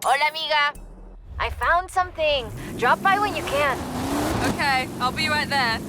Hola, amiga. I found something. Drop by when you can. Okay, I'll be right there.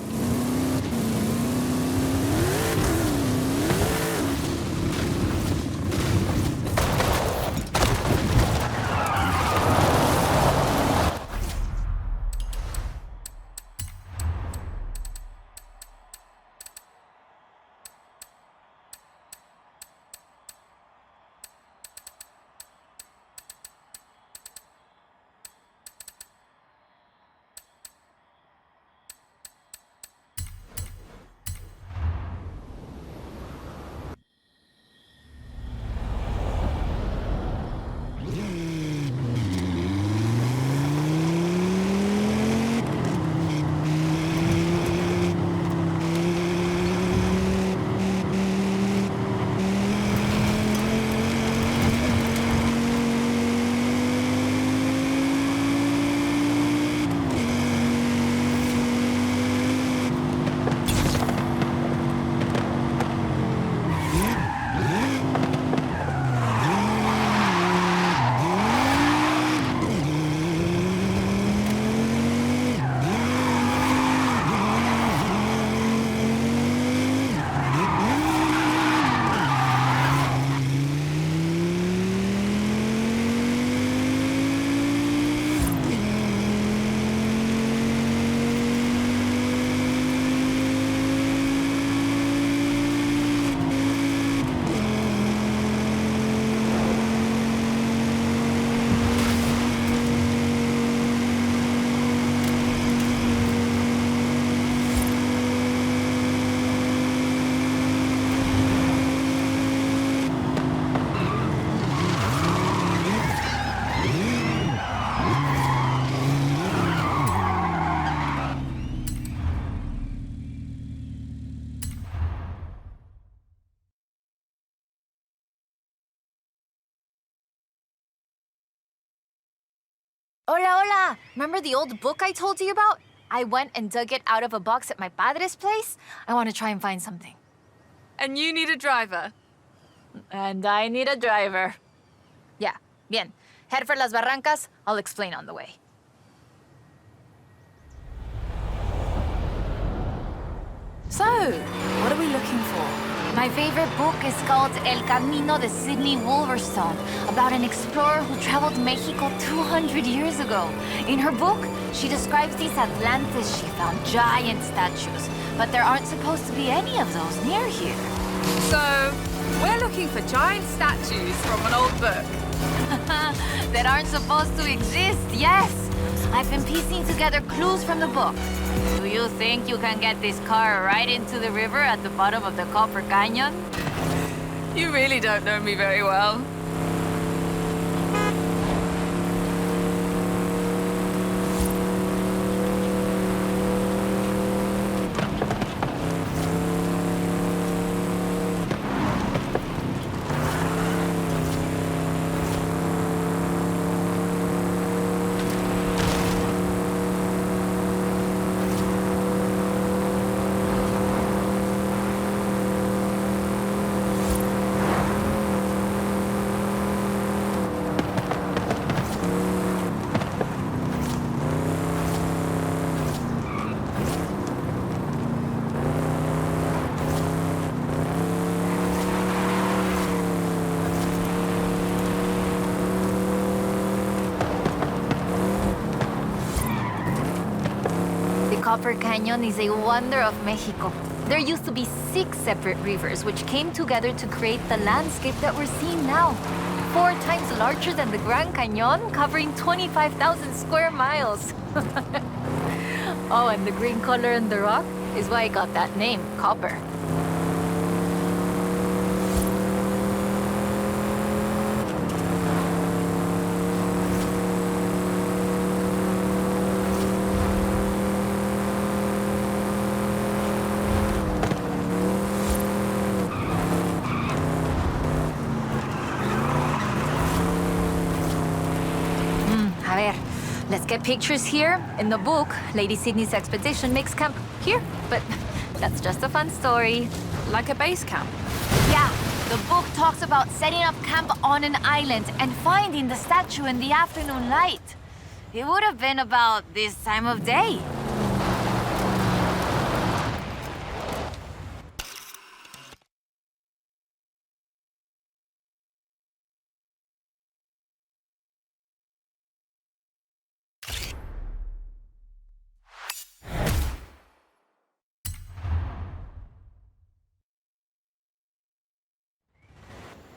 Hola, hola. Remember the old book I told you about? I went and dug it out of a box at my padre's place. I want to try and find something. And you need a driver. And I need a driver. Yeah, bien. Head for Las Barrancas. I'll explain on the way. So, what are we looking for? My favorite book is called El Camino de Sidney Wolverstone, about an explorer who traveled Mexico 200 years ago. In her book, she describes these Atlantes she found, giant statues, but there aren't supposed to be any of those near here. So, we're looking for giant statues from an old book. That aren't supposed to exist, yes! I've been piecing together clues from the book. Do you think you can get this car right into the river at the bottom of the Copper Canyon? You really don't know me very well. Copper Canyon is a wonder of Mexico. There used to be 6 separate rivers which came together to create the landscape that we're seeing now. 4 times larger than the Grand Canyon, covering 25,000 square miles. Oh, and the green color in the rock is why it got that name, copper. Let's get pictures here. In the book, Lady Sydney's expedition makes camp here, but that's just a fun story. Like a base camp? Yeah, The book talks about setting up camp on an island and finding the statue in the afternoon light. It would have been about this time of day.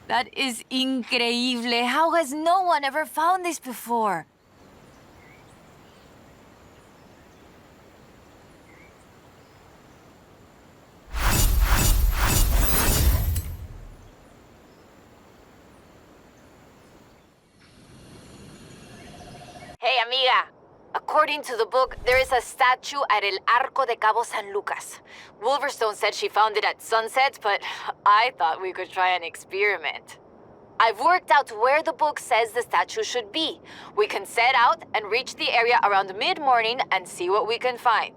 That is increíble. How has no one ever found this before? Hey, amiga. According to the book, there is a statue at El Arco de Cabo San Lucas. Wolverstone said she found it at sunset, but I thought we could try an experiment. I've worked out where the book says the statue should be. We can set out and reach the area around mid-morning and see what we can find.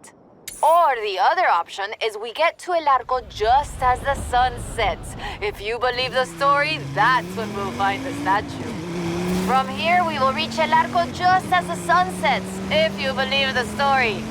Or the other option is we get to El Arco just as the sun sets. If you believe the story, that's when we'll find the statue. From here, we will reach El Arco just as the sun sets, if you believe the story.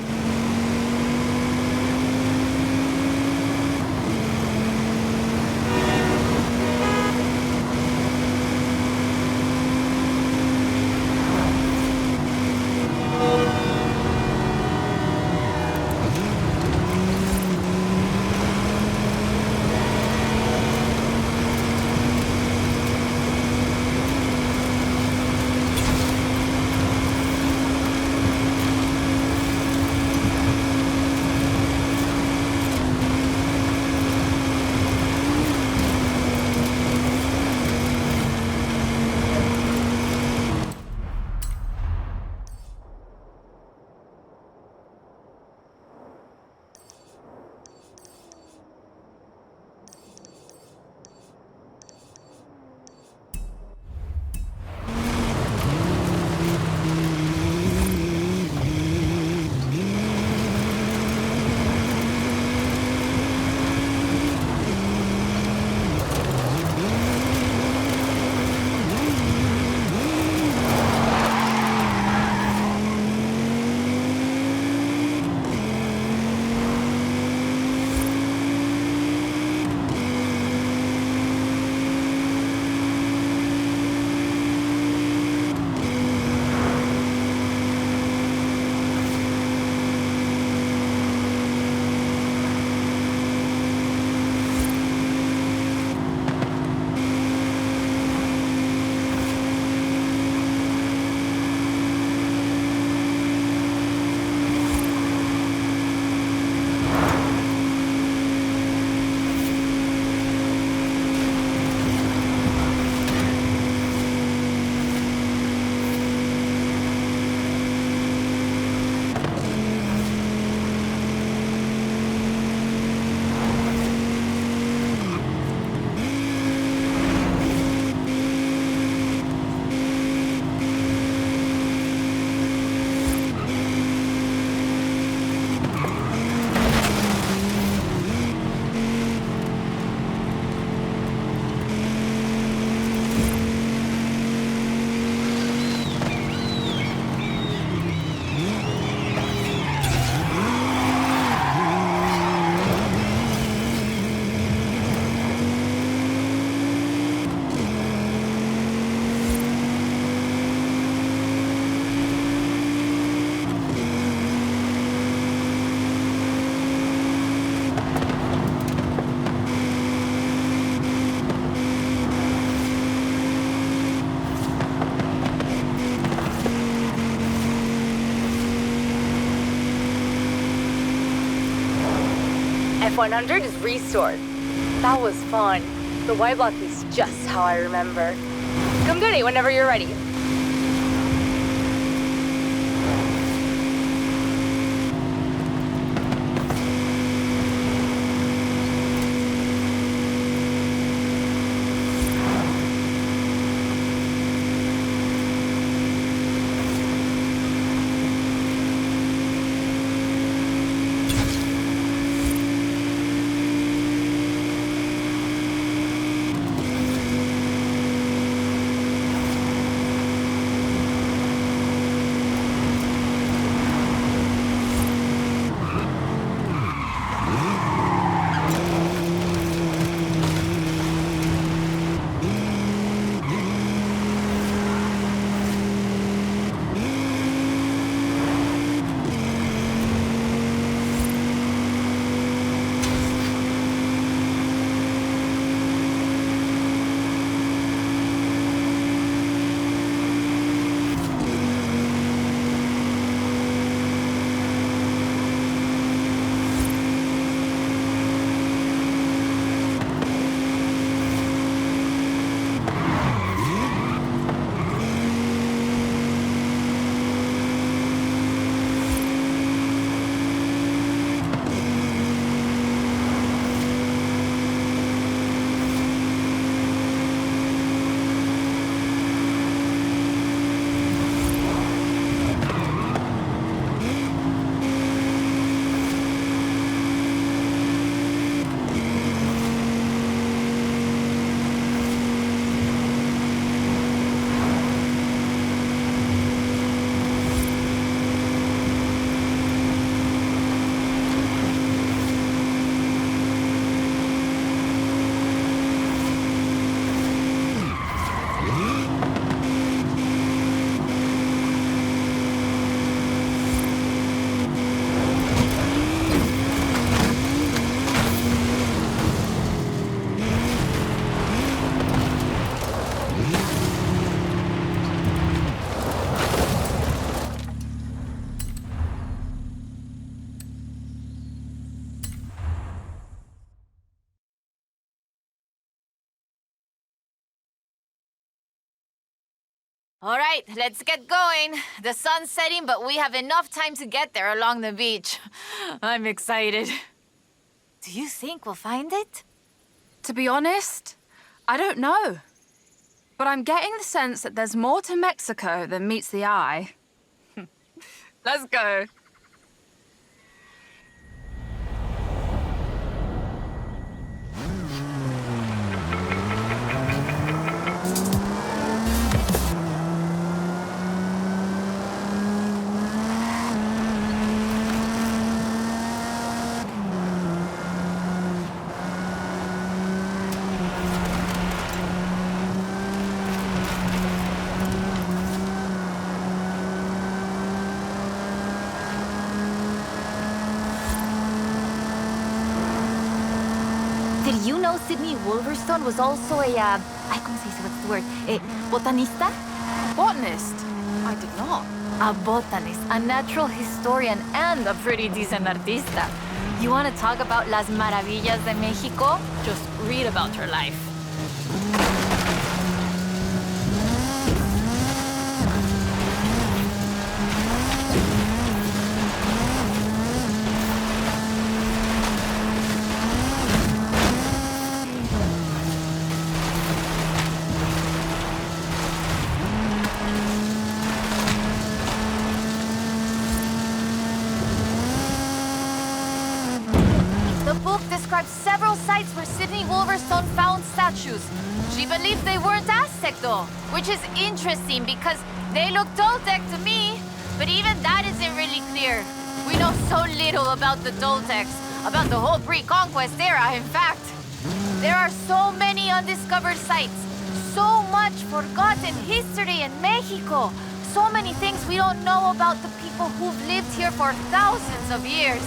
F100 is restored. That was fun. The Y block is just how I remember. Come get it whenever you're ready. All right, let's get going. The sun's setting, but we have enough time to get there along the beach. I'm excited. Do you think we'll find it? To be honest, I don't know. But I'm getting the sense that there's more to Mexico than meets the eye. Let's go. Did you know Sydney Wolverstone was also a, ay, ¿cómo se dice? What's the word? A botanista? Botanist? I did not. A botanist, a natural historian, and a pretty decent artista. You want to talk about las maravillas de Mexico? Just read about her life. The book describes several sites where Sydney Wolverstone found statues. She believed they weren't Aztec though, which is interesting because they look Toltec to me, but even that isn't really clear. We know so little about the Toltecs, about the whole pre-conquest era, in fact. There are so many undiscovered sites, so much forgotten history in Mexico, so many things we don't know about the people who've lived here for thousands of years.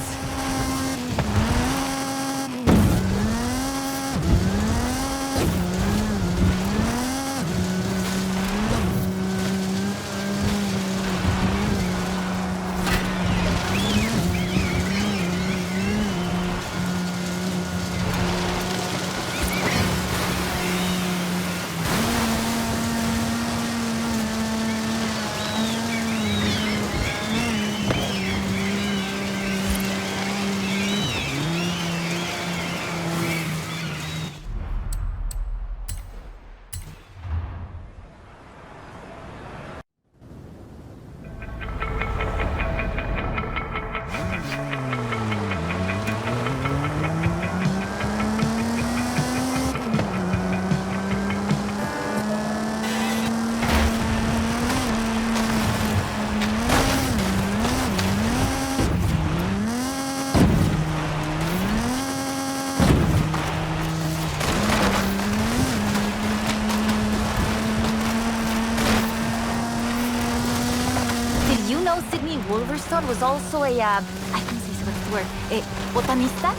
Sydney Wolverstone was also a, ay, ¿cómo se dice? What's the word? A botanista?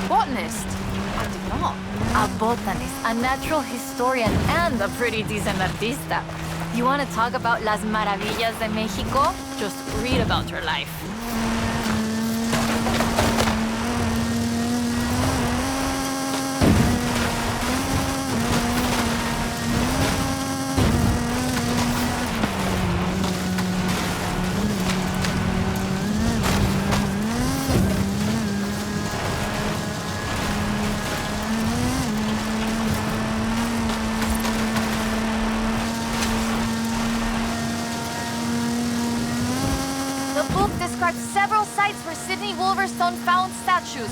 Botanist? I did not. A botanist, a natural historian, and a pretty decent artista. You want to talk about las maravillas de Mexico? Just read about her life. The book describes several sites where Sydney Wolverstone found statues.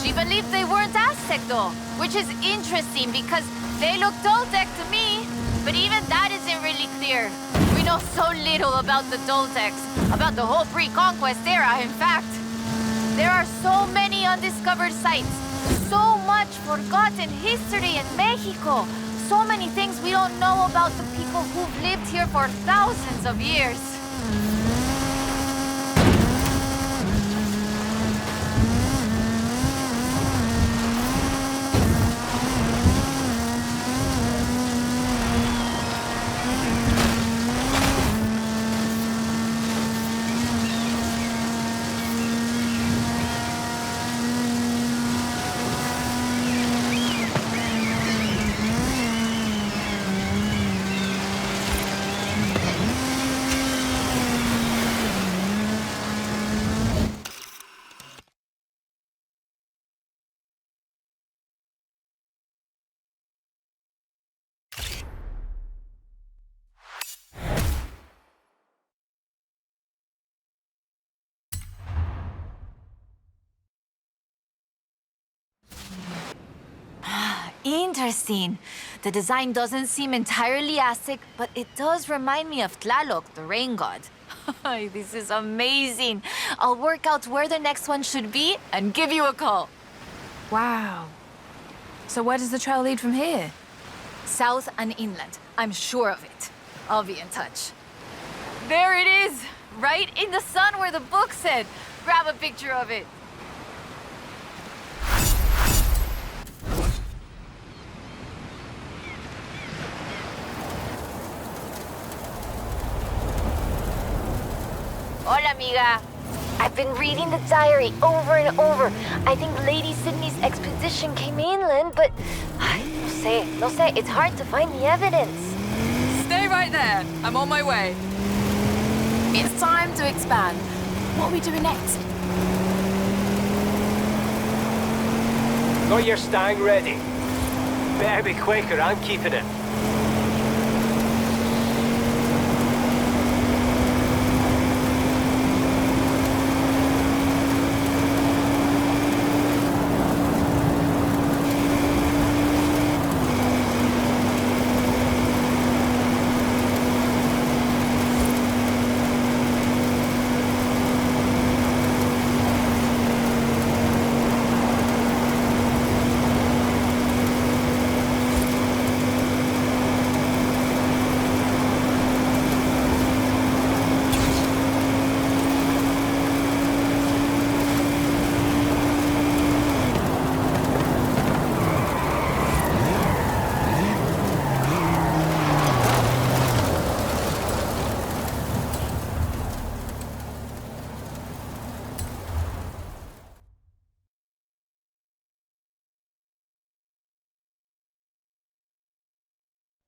She believed they weren't Aztec though, which is interesting because they look Toltec to me, but even that isn't really clear. We know so little about the Toltecs, about the whole pre-conquest era, in fact. There are so many undiscovered sites, so much forgotten history in Mexico, so many things we don't know about the people who've lived here for thousands of years. Interesting. The design doesn't seem entirely Aztec, but it does remind me of Tlaloc, the rain god. This is amazing. I'll work out where the next one should be and give you a call. Wow. So where does the trail lead from here? South and inland. I'm sure of it. I'll be in touch. There it is! Right in the sun where the book said. Grab a picture of it. Hola, amiga. I've been reading the diary over and over. I think Lady Sydney's expedition came inland, but... no sé, it's hard to find the evidence. Stay right there. I'm on my way. It's time to expand. What are we doing next? Got your stang ready. Better be quick or I'm keeping it.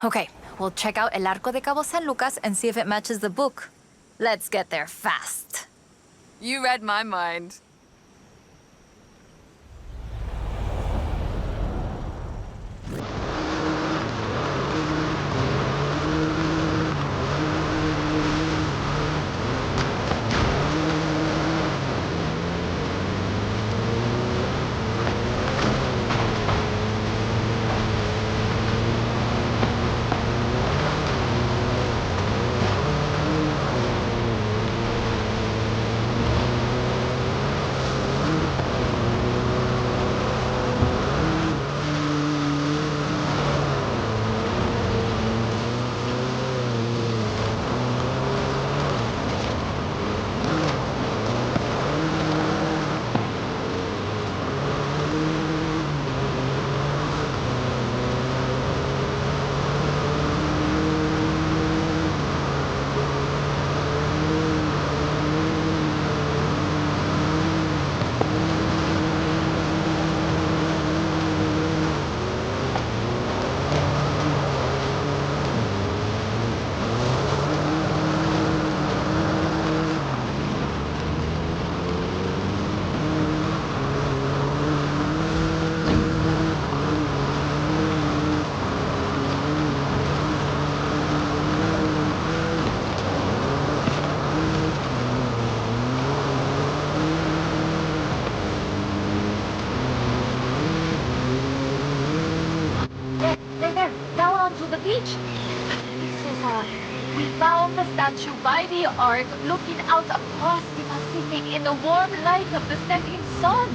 Okay, we'll check out El Arco de Cabo San Lucas and see if it matches the book. Let's get there fast. You read my mind. beach. We found the statue by the ark, looking out across the Pacific in the warm light of the setting sun.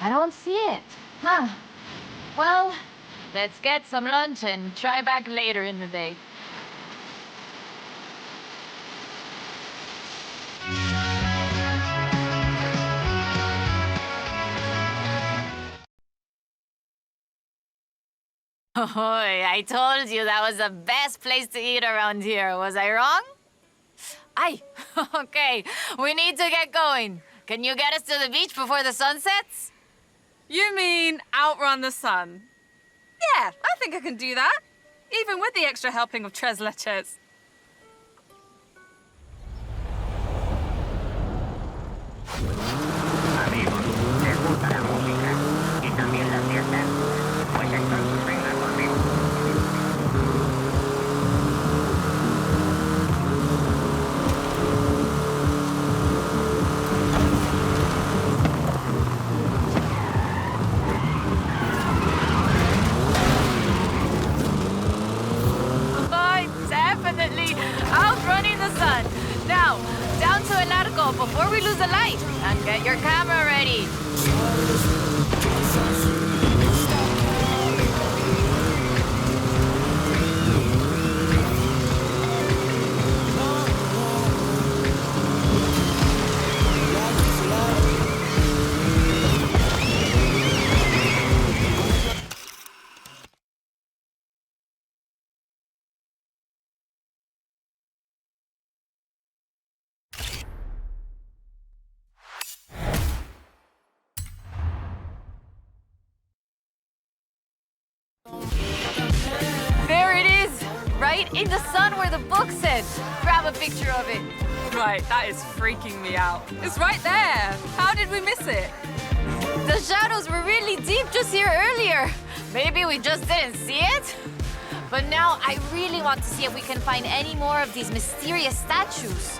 I don't see it. Huh. Well, let's get some lunch and try back later in the day. Oh, I told you that was the best place to eat around here. Was I wrong? Aye. Okay, we need to get going. Can you get us to the beach before the sun sets? You mean outrun the sun? Yeah, I think I can do that. Even with the extra helping of tres leches. Amigos, ¿les gusta la música y también las fiestas? Pues entonces vengan conmigo. go before we lose a light. And get your camera ready. There it is! Right in the sun where the book said. Grab a picture of it. Right, that is freaking me out. It's right there. How did we miss it? The shadows were really deep just here earlier. Maybe we just didn't see it? But now I really want to see if we can find any more of these mysterious statues.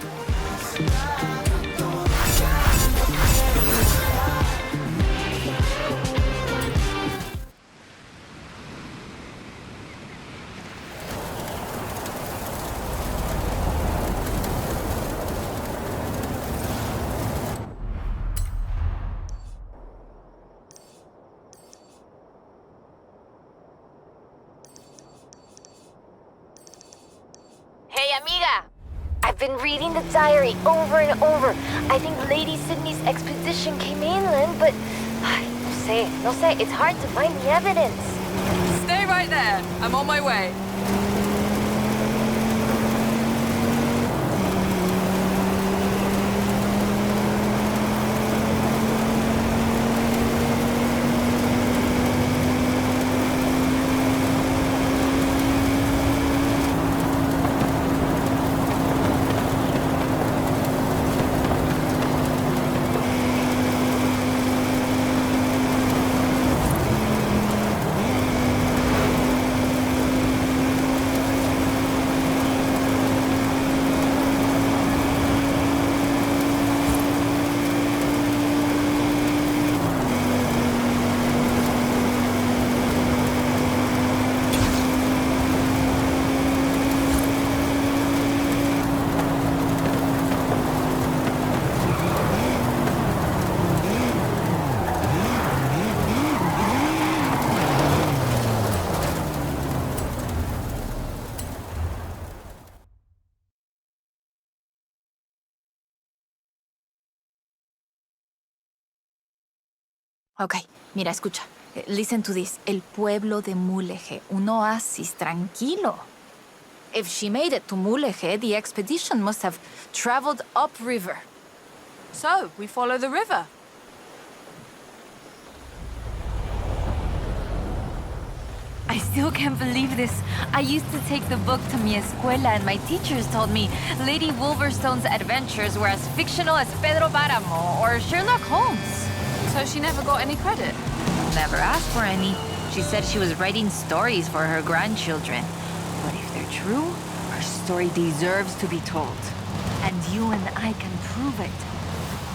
Hey, amiga! I've been reading the diary over and over. I think Lady Sydney's expedition came inland, but no sé, it's hard to find the evidence. Stay right there. I'm on my way. Ok, mira, escucha. Listen to this. El pueblo de Mulegé, un oasis tranquilo. If she made it to Mulegé, the expedition must have traveled upriver. So, we follow the river. I still can't believe this. I used to take the book to mi escuela and my teachers told me Lady Wolverstone's adventures were as fictional as Pedro Páramo or Sherlock Holmes. So she never got any credit. Never asked for any. She said she was writing stories for her grandchildren. But if they're true, her story deserves to be told. And you and I can prove it.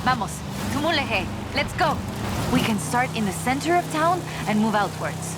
Vamos, to Mulegé. Let's go. We can start in the center of town and move outwards.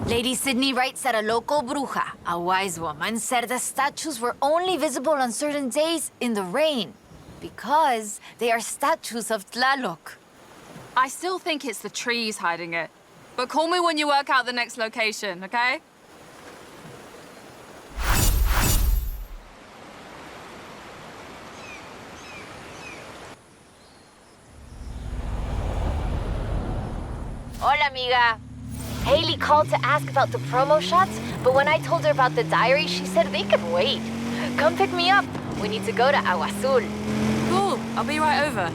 Lady Sydney writes that a local bruja, a wise woman, said the statues were only visible on certain days in the rain because they are statues of Tlaloc. I still think it's the trees hiding it. But call me when you work out the next location, okay? Hola, amiga. Haley called to ask about the promo shots, but when I told her about the diary, she said they could wait. Come pick me up. We need to go to Agua Azul. Cool, I'll be right over.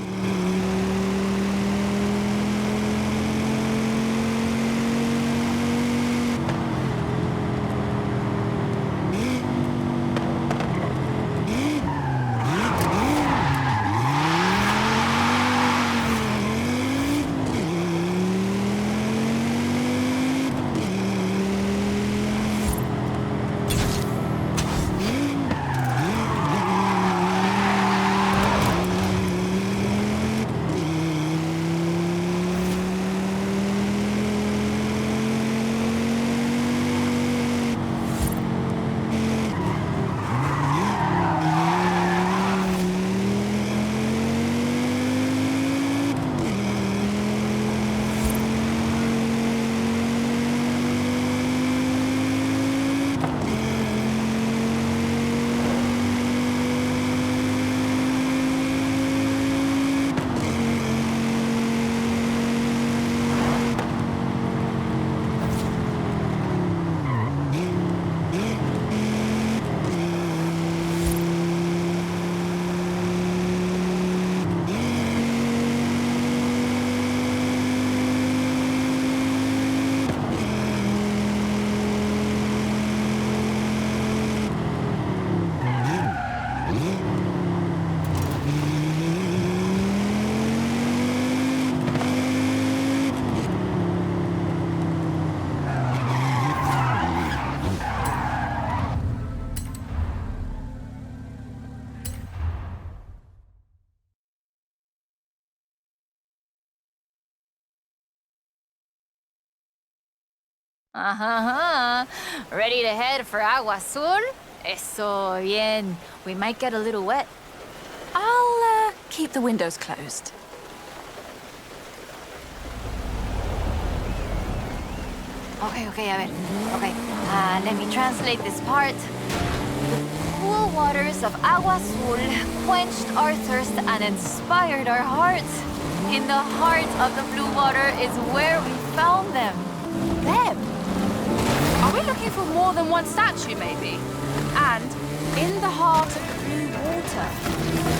Ready to head for Agua Azul? Eso bien. We might get a little wet. I'll keep the windows closed. Okay, a ver. Okay, let me translate this part. The cool waters of Agua Azul quenched our thirst and inspired our hearts. In the heart of the blue water is where we found them. Them? Are we looking for more than one statue, maybe? And in the heart of the blue water.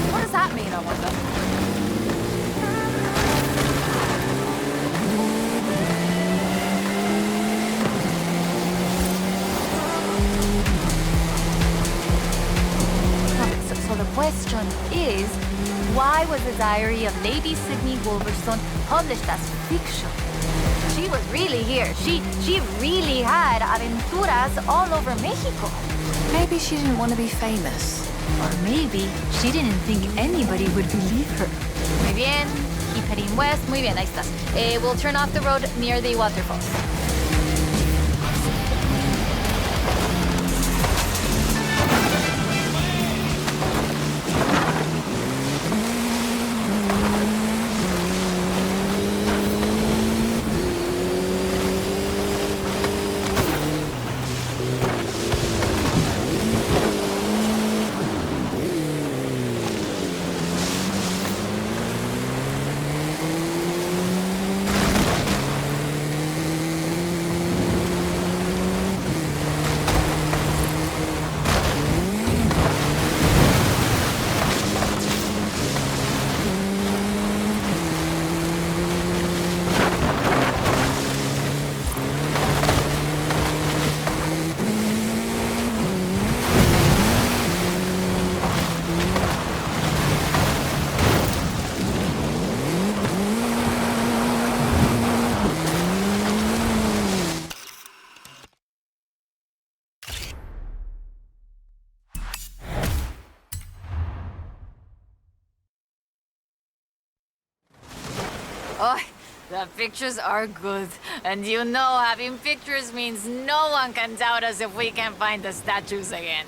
What does that mean, I wonder? So the question is, why was the diary of Lady Sydney Wolverstone published as fiction? She was really here. She really had aventuras all over Mexico. Maybe she didn't want to be famous. Or maybe she didn't think anybody would believe her. Muy bien. Keep heading west. Muy bien, ahí estás. We'll turn off the road near the waterfalls. The pictures are good. And you know having pictures means no one can doubt us if we can find the statues again.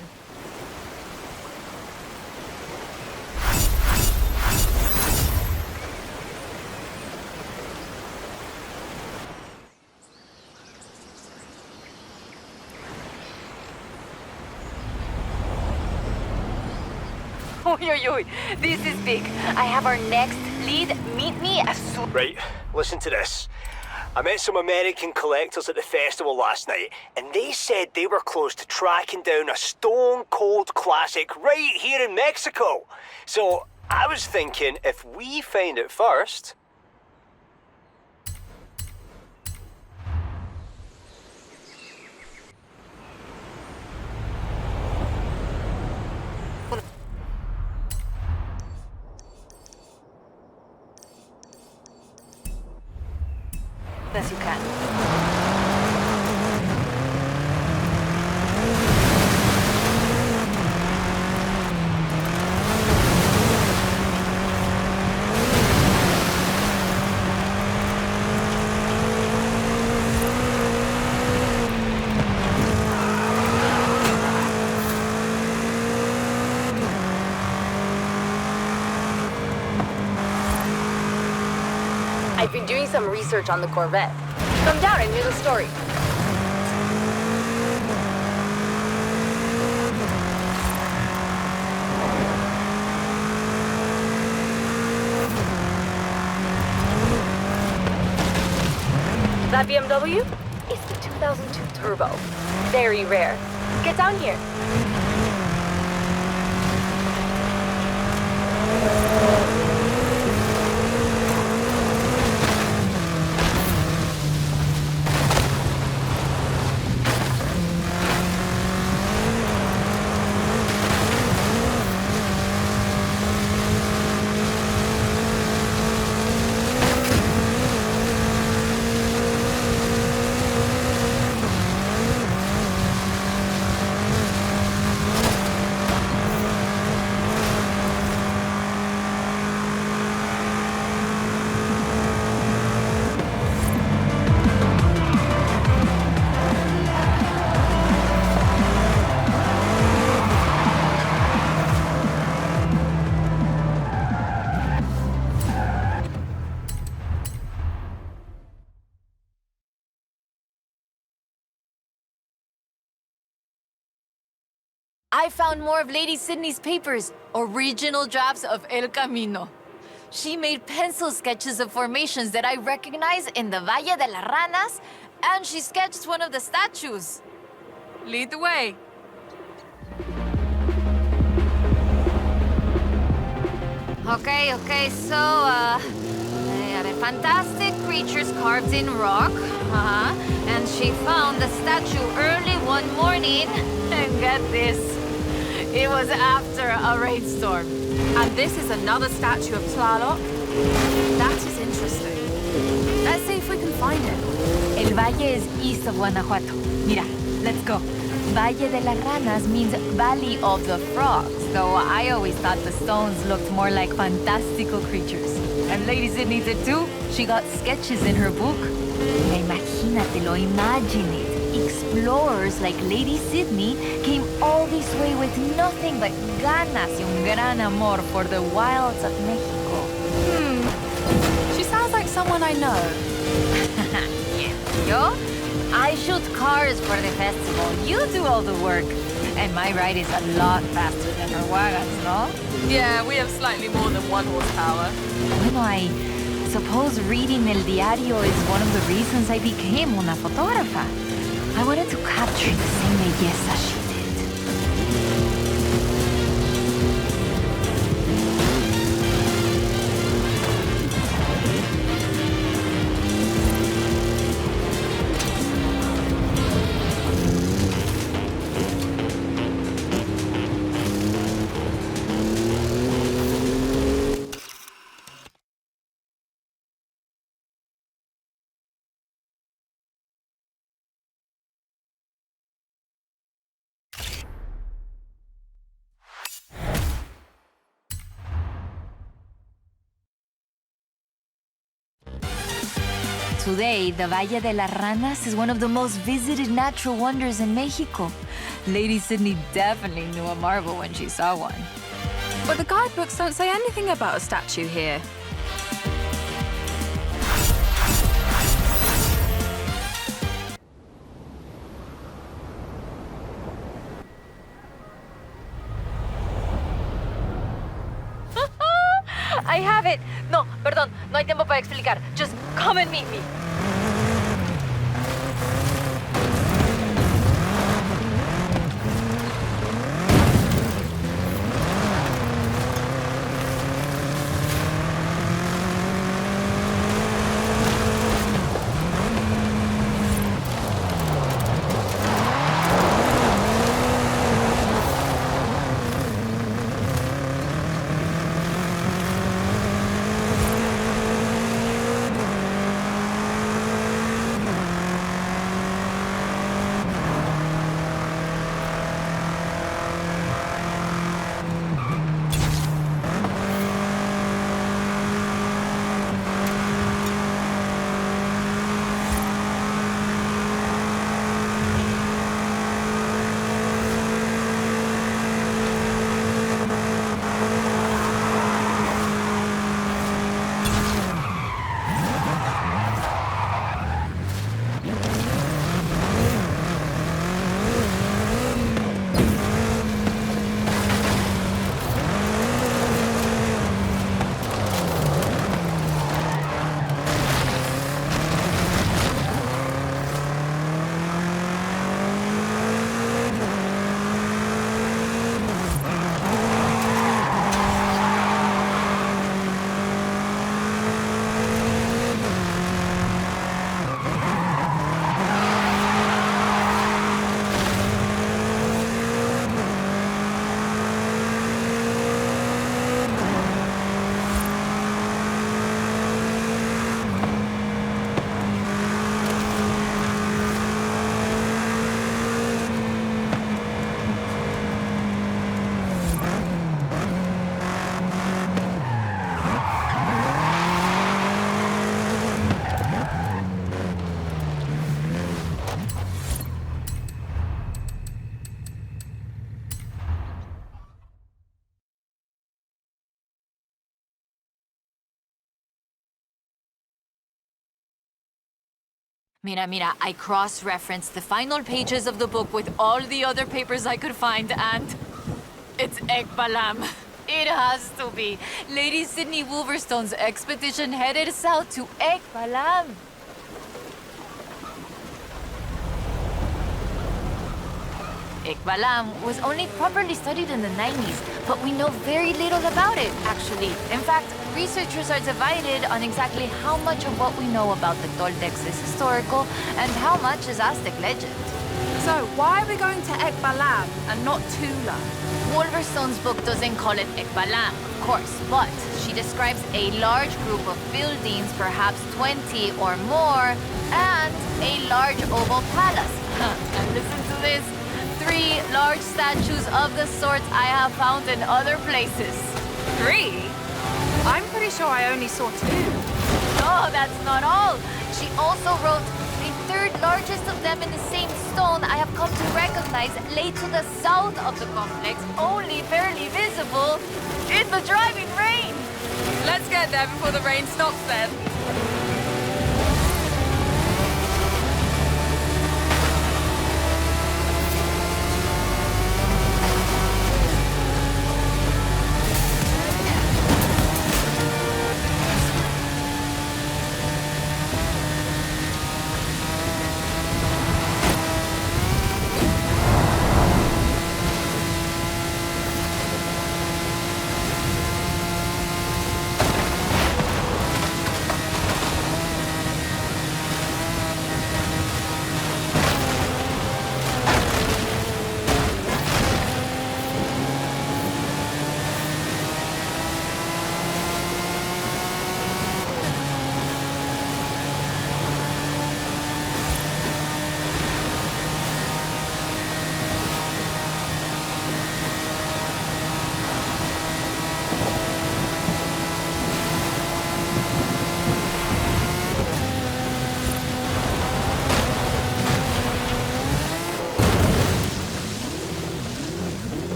Oy, oy, oy. This is big. I have our next lead. Meet me as soon. Right, listen to this. I met some American collectors at the festival last night, and they said they were close to tracking down a stone-cold classic right here in Mexico. So I was thinking, if we find it first... As you can. I've been doing some research on the Corvette. Come down and hear the story. That BMW is the 2002 Turbo. Very rare. Get down here. I found more of Lady Sydney's papers, original drafts of El Camino. She made pencil sketches of formations that I recognize in the Valle de las Ranas, and she sketched one of the statues. Lead the way. Okay, so, fantastic creatures carved in rock. And she found the statue early one morning. And get this, it was after a rainstorm. And this is another statue of Tlaloc. That is interesting. Let's see if we can find it. El Valle is east of Guanajuato. Mira, let's go. Valle de las Ranas means Valley of the Frogs, though I always thought the stones looked more like fantastical creatures. And Lady Sydney did too. She got sketches in her book. Imagínatelo, imagine it. Explorers like Lady Sydney came all this way with nothing but ganas y un gran amor for the wilds of Mexico. She sounds like someone I know. Yo? I shoot cars for the festival. You do all the work. And my ride is a lot faster than her wagons, no? Yeah, we have slightly more than 1 horsepower. Bueno, I suppose reading El Diario is one of the reasons I became una fotógrafa. I wanted to capture the same belleza she did. Today, the Valle de las Ranas is one of the most visited natural wonders in Mexico. Lady Sydney definitely knew a marvel when she saw one. But the guidebooks don't say anything about a statue here. I have it. No, perdón, no hay tiempo para explicar. Just come and meet me. Mira, I cross-referenced the final pages of the book with all the other papers I could find, and it's Ekbalam. It has to be. Lady Sydney Wolverstone's expedition headed south to Ekbalam. Ekbalam was only properly studied in the 90s, but we know very little about it, actually. In fact, researchers are divided on exactly how much of what we know about the Toltecs is historical and how much is Aztec legend. So, why are we going to Ekbalam and not Tula? Wolverstone's book doesn't call it Ekbalam, of course, but she describes a large group of buildings, perhaps 20 or more, and a large oval palace. And listen to this. 3 large statues of the sorts I have found in other places. 3? I'm pretty sure I only saw 2. No, that's not all. She also wrote, the 3rd largest of them in the same stone I have come to recognize lay to the south of the complex, only barely visible in the driving rain. Let's get there before the rain stops then.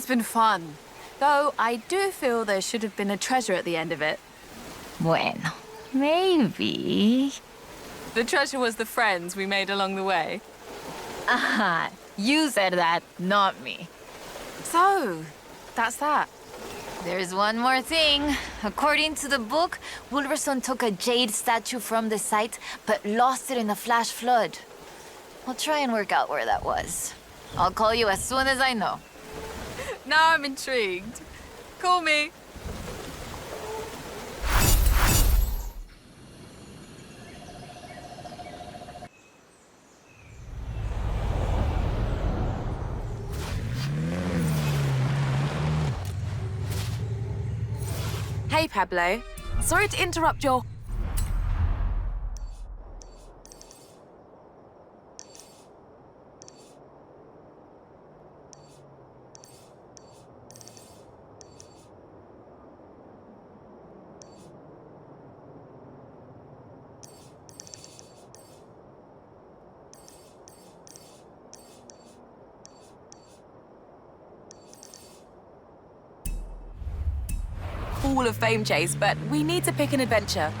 It's been fun. Though I do feel there should have been a treasure at the end of it. Bueno, maybe. The treasure was the friends we made along the way. Ah, you said that, not me. So, that's that. There's one more thing. According to the book, Wolverson took a jade statue from the site, but lost it in a flash flood. I'll try and work out where that was. I'll call you as soon as I know. Now I'm intrigued. Call me. Hey, Pablo. Sorry to interrupt your... Hall of Fame chase, but we need to pick an adventure.